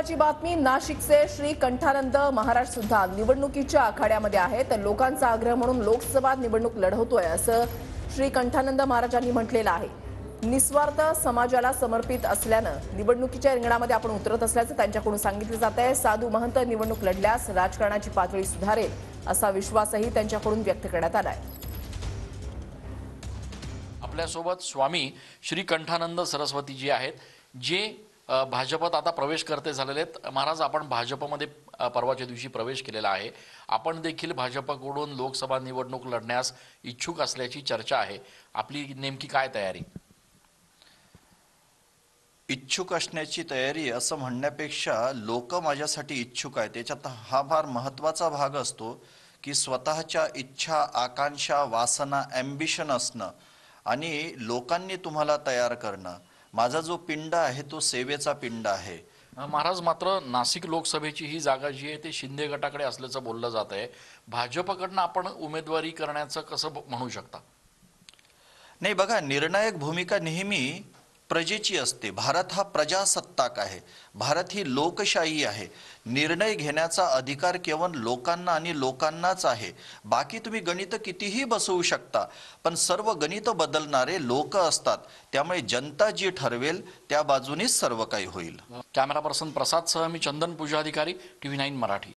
महत्वाची बातमी, नाशिकचे श्री कंठानंद महाराज सुद्धा निवडणुकीच्या आखाड्यामध्ये आहेत। लोकांचा आग्रह म्हणून लोकसभा निवडणूक लढवतोय असं श्री कंठानंद महाराजांनी म्हटलेलं आहे। निस्वार्थ समाजाला समर्पित असल्यानं निवडणुकीच्या रिंगणामध्ये आपण उतरत असल्याचं त्यांच्याकडून सांगितलं जात आहे। साधू महंत निवडणूक लढल्यास राजकारणाची पातळी सुधारेल असा विश्वासही त्यांच्याकडून व्यक्त करण्यात आला आहे। आपल्यासोबत स्वामी श्री कंठानंद सरस्वतीजी आहेत, जे भाजपत आता प्रवेश करते झालेले आहेत। महाराज, आपण भाजपमध्ये परवाच्या दिवशी प्रवेश केलेला आहे। आपण देखील भाजपकडून लोकसभा निवडणूक लढण्यास इच्छुक असल्याची चर्चा आहे। आपली नेमकी काय तयारी? इच्छुक असण्याची तयारी असं म्हणण्यापेक्षा लोक माझ्यासाठी इच्छुक आहेत। त्याच्यात हा फार महत्त्वाचा भाग असतो की स्वतःच्या इच्छा, आकांक्षा, वासना, ॲम्बिशन असणं आणि लोकांनी तुम्हाला तयार करणं। माझा जो पिंड आहे तो सेवेचा पिंड आहे। महाराज, मात्र नाशिक लोकसभेची ही जागा जी आहे ते शिंदे गटाकडे असल्याचं बोललं जात आहे। भाजपकडनं आपण उमेदवारी करण्याचं कसं म्हणू शकता? नाही, बघा, निर्णायक भूमिका नेहमी प्रजेची असते। भारत हा प्रजासत्ताक आहे, भारत ही लोकशाही आहे। निर्णय घेण्याचा अधिकार केवळ लोकांना आणि लोकांनाच आहे। बाकी तुम्ही गणित कितीही बसवू शकता, पण सर्व गणित बदलणारे लोक असतात। त्यामुळे जनता जी ठरवेल त्या बाजूनेच सर्व काही होईल। कॅमेरा पर्सन प्रसाद सह मी चंदन पूजाधिकारी, TV9 मराठी।